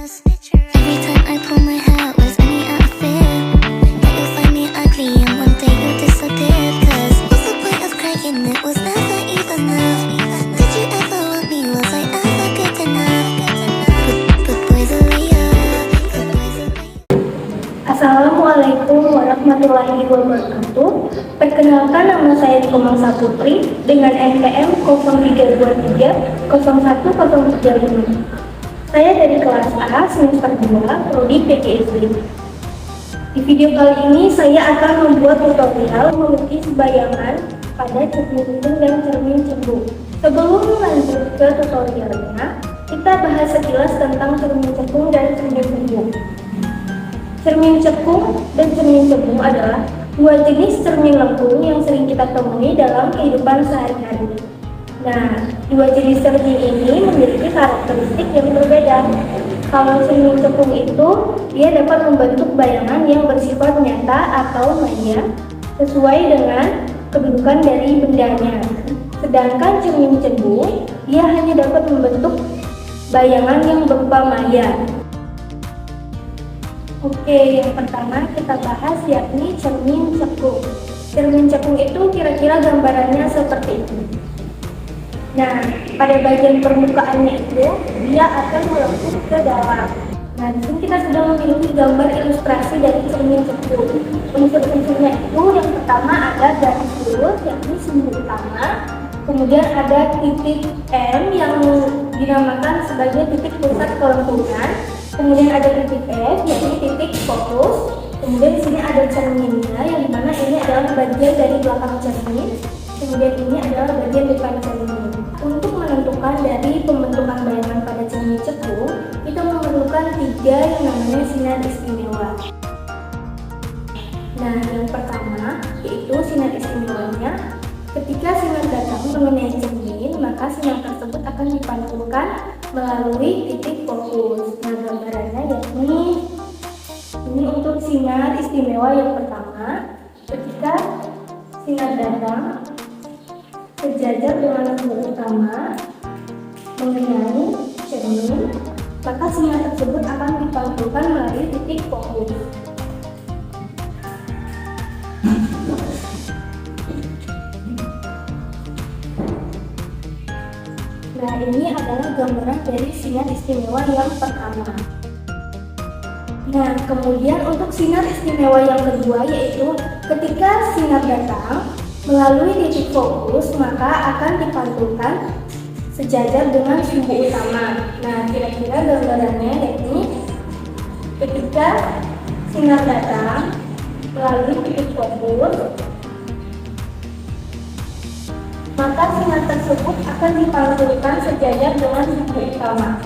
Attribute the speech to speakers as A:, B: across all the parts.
A: Every time I pull my hair out, was any out of fear that you'll find me ugly and one day you'll disappear. Cause what's the point of crying? It was never even enough. Did you ever want me? Was I ever good enough? But boys are layer, but boys are layer.
B: Assalamualaikum warahmatullahi wabarakatuh. Perkenalkan, nama saya Riko Mangsa Putri dengan NPM 0323 01035. Saya dari kelas A semester 2 Prodi PGSD. Di video kali ini saya akan membuat tutorial melukis bayangan pada cermin hidung dan cermin cembung. Sebelum lanjut ke tutorialnya, kita bahas sekilas tentang cermin cekung dan cermin cembung. Cermin cekung dan cermin cembung adalah dua jenis cermin lengkung yang sering kita temui dalam kehidupan sehari-hari. Nah, dua jenis cermin ini memiliki karakteristik yang berbeda. Kalau cermin cekung itu, dia dapat membentuk bayangan yang bersifat nyata atau maya sesuai dengan kedudukan dari bendanya. Sedangkan cermin cembung, dia hanya dapat membentuk bayangan yang berupa maya. Oke, yang pertama kita bahas yakni cermin cekung. Cermin cekung itu kira-kira gambarannya seperti ini. Nah, pada bagian permukaannya itu dia akan melengkung ke dalam. Nah, di sini kita sudah memiliki gambar ilustrasi dari cermin cekung. Unsur-unsurnya itu yang pertama ada garis lurus yakni sumbu utama, kemudian ada titik M yang dinamakan sebagai titik pusat kelengkungan, kemudian ada titik F yakni titik fokus, kemudian di sini ada cerminnya yang dimana ini adalah bagian dari belakang cermin, kemudian ini adalah bagian depan cermin. Untuk menentukan dari pembentukan bayangan pada cermin cekung, kita memerlukan tiga yang namanya sinar istimewa. Nah, yang pertama yaitu sinar istimewanya. Ketika sinar datang mengenai cermin, maka sinar tersebut akan dipantulkan melalui titik fokus. Nah, gambarannya yakni ini untuk sinar istimewa yang pertama. Ketika sinar datang sejajar dengan sumbu utama mengenai cermin, maka sinar tersebut akan dipantulkan melalui titik fokus. Nah, ini adalah gambaran dari sinar istimewa yang pertama. Nah, kemudian untuk sinar istimewa yang kedua yaitu ketika sinar datang melalui titik fokus, maka akan dipantulkan sejajar dengan sumbu utama. Nah, kira-kira gambarannya yakni ketika sinar datang melalui titik fokus, maka sinar tersebut akan dipantulkan sejajar dengan sumbu utama.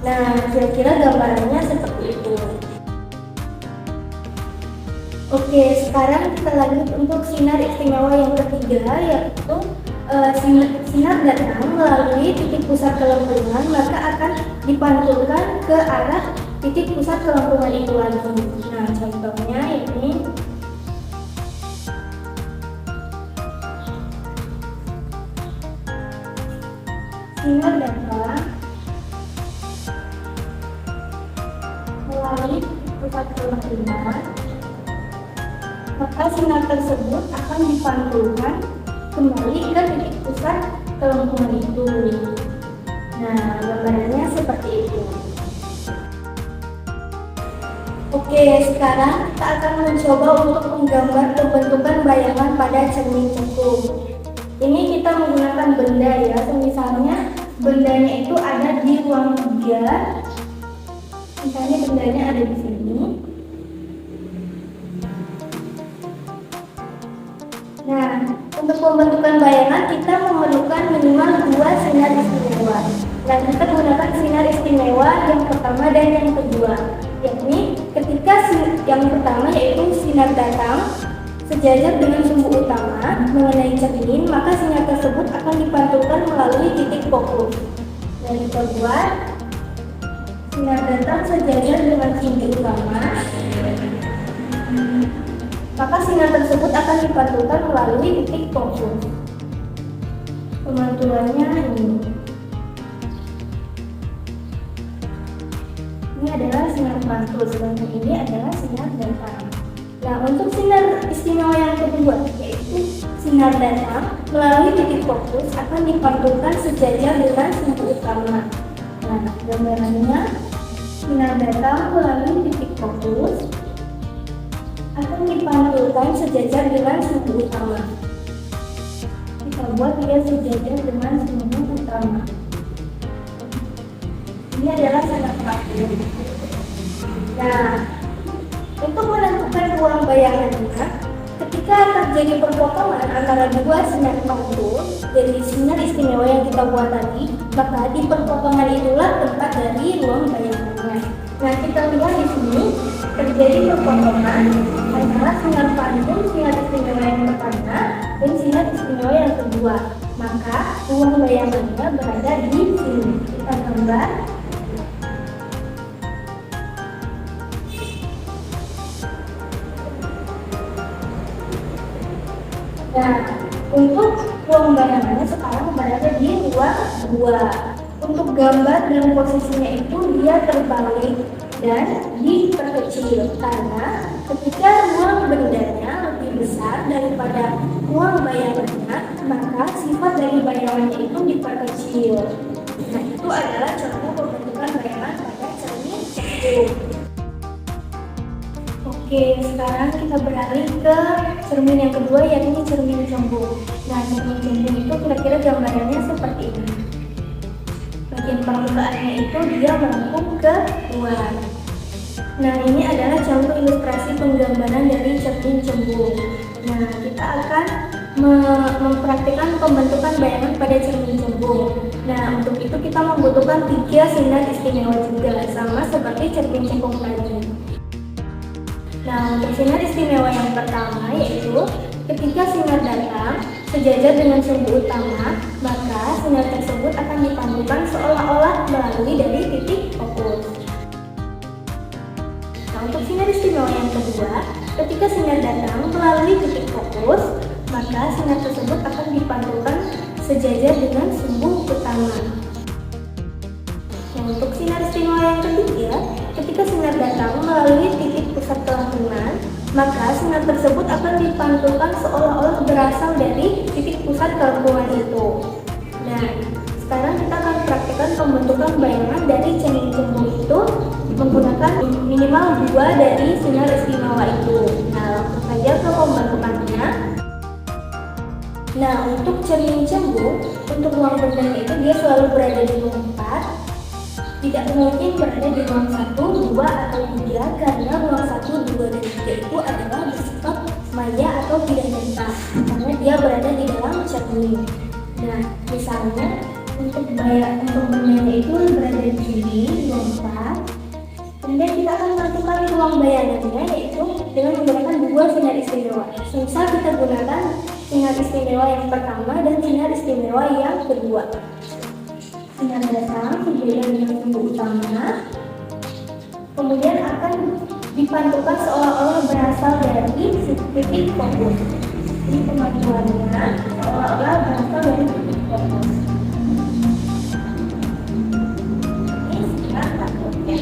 B: Nah, kira-kira gambarannya seperti itu. Oke, sekarang kita lanjut untuk sinar istimewa yang ketiga, yaitu sinar datang melalui titik pusat kelengkungan, maka akan dipantulkan ke arah titik pusat kelengkungan itu lagi. Nah, contohnya ini sinar datang melalui pusat kelengkungan, maka sinar tersebut akan dipantulkan kembali ke titik pusat kelengkungan itu. Nah, gambarannya seperti itu. Oke, sekarang kita akan mencoba untuk menggambar pembentukan bayangan pada cermin cekung. Ini kita menggunakan benda ya, misalnya bendanya itu ada di ruang 3. Misalnya bendanya ada di sini. Nah, untuk pembentukan bayangan kita memerlukan minimal 2 sinar istimewa. Dan kita menggunakan sinar istimewa yang pertama dan yang kedua, yakni ketika yang pertama yaitu sinar datang sejajar dengan sumbu utama mengenai cermin, maka sinar tersebut akan dipantulkan melalui titik fokus. Dan yang kedua, sinar datang sejajar dengan sumbu utama, maka sinar tersebut akan dipantulkan melalui titik fokus. Pemantulannya ini. Ini adalah sinar mantul, sedangkan ini adalah sinar datang. Nah, untuk sinar istimewa yang kedua, yaitu sinar datang melalui titik fokus akan dipantulkan sejajar dengan sumbu utama. Nah, gambarannya, sinar datang melalui titik fokus akan dipantulkan sejajar dengan sumbu utama. Kita buat dia sejajar dengan sumbu utama. Ini adalah sinar pantul. Nah, untuk menentukan ruang bayangannya, ketika terjadi perpotongan antara dua sinar pantul dari sinar istimewa yang kita buat tadi, maka di perpotongan itulah tempat dari ruang bayangannya. Nah, kita lihat di sini terjadi perpotongan antara sinar pantul, sinar istimewa yang pertama, dan sinar istimewa yang kedua. Maka ruang bayangannya berada di sini. Kita gambar. Nah, untuk ruang bayangannya sekarang berada di ruang 2. Untuk gambar dan posisinya itu dia terbalik dan diperkecil karena ketika ruang bendanya lebih besar daripada ruang bayangannya, maka sifat dari bayangannya itu diperkecil. Nah, itu adalah contoh pembentukan bayangan pada cermin cembung. Oke, sekarang kita beralih ke cermin yang kedua, yakni cermin cembung. Nah, cermin cembung itu kira-kira gambarannya seperti ini. Bagian permukaannya itu dia melengkung ke luar. Nah, ini adalah contoh ilustrasi penggambaran dari cermin cembung. Nah, kita akan mempraktikkan pembentukan bayangan pada cermin cembung. Nah, untuk itu kita membutuhkan 3 sinar istimewa juga, sama seperti cermin cembung tadi. Nah, untuk sinar istimewa yang pertama yaitu ketika sinar datang sejajar dengan sumbu utama, maka sinar tersebut akan dipantulkan seolah-olah melalui dari titik fokus. Nah, untuk sinar istimewa yang kedua, ketika sinar datang melalui titik fokus, maka sinar tersebut akan dipantulkan sejajar dengan sumbu utama. Nah, untuk sinar istimewa yang ketiga, ketika sinar datang melalui titik pusat kelentungan, maka sinar tersebut akan dipantulkan seolah-olah berasal dari titik pusat kelentungan itu. Nah, sekarang kita akan praktikkan pembentukan bayangan dari cermin cembung itu menggunakan minimal 2 dari sinar istimewa itu. Nah, langsung saja ke pembentukannya. Nah, untuk cermin cembung, untuk ruang bendanya itu dia selalu berada di ruang 4. Tidak mungkin berada di ruang 1, 2, atau 3 karena ruang 1, 2, dan 3 itu adalah bersifat maya atau tidak nyata karena dia berada di dalam cermin. Nah, misalnya untuk bendanya itu berada di sini, ruang 4. Kemudian kita akan menentukan ruang bayangannya yaitu dengan menggunakan 2 sinar istimewa. Misal kita gunakan sinar istimewa yang pertama dan sinar istimewa yang kedua. Sinar datang sejajar dengan sumbu utama, kemudian akan dipantulkan seolah-olah berasal dari titik fokus. Ini pemantulannya seolah-olah berasal dari titik fokus. Ini sinar fokusnya.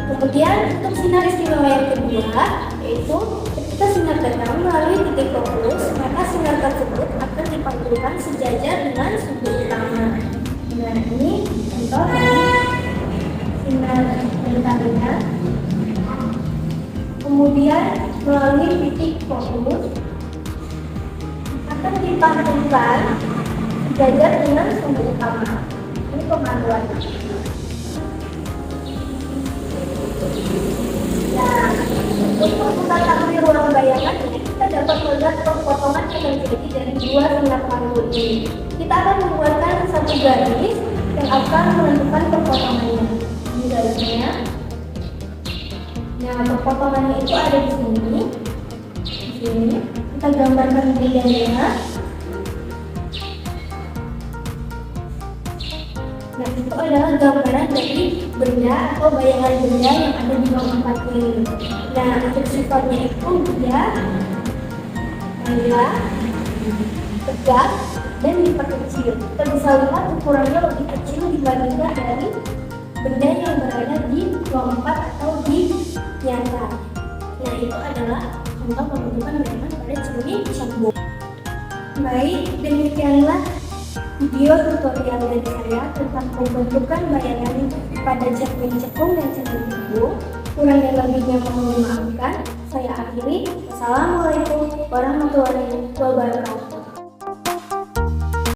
B: Kemudian untuk sinar istimewa yang kedua, yaitu ketika sinar datang melalui titik fokus, maka sinar tersebut akan dipantulkan sejajar dengan sumbu utama. Nah, ini contoh dari sinar datangnya. Kemudian melalui titik fokus akan dipantulkan sejajar dengan sumbu utama. Ini pemanduannya. Nah, untuk mengetahui ruang bayangan ini kita dapat melihat perpotongan yang terjadi dari 2 sinar pantul ini. Kita akan membuatkan satu garis yang akan menentukan perpotongannya. Ini garisnya. Nah, perpotongannya itu ada di sini. Di sini kita gambarkan bedanya. Nah, itu adalah gambaran dari benda atau bayangan benda yang ada di ruang 4 ini. Nah, untuk sifatnya itu dia tegak, dan diperkecil. Kita bisa lihat ukurannya lebih kecil dibandingkan dari benda yang berada di lompat atau di nyata. Nah, itu adalah contoh pembentukan bayangan pada cermin cembung. Baik, demikianlah video tutorial dari saya tentang pembentukan bayangan pada cermin cekung dan cermin cembung. Kurang dan lebihnya mohon dimaafkan. Saya akhiri. Wassalamualaikum warahmatullahi wabarakatuh.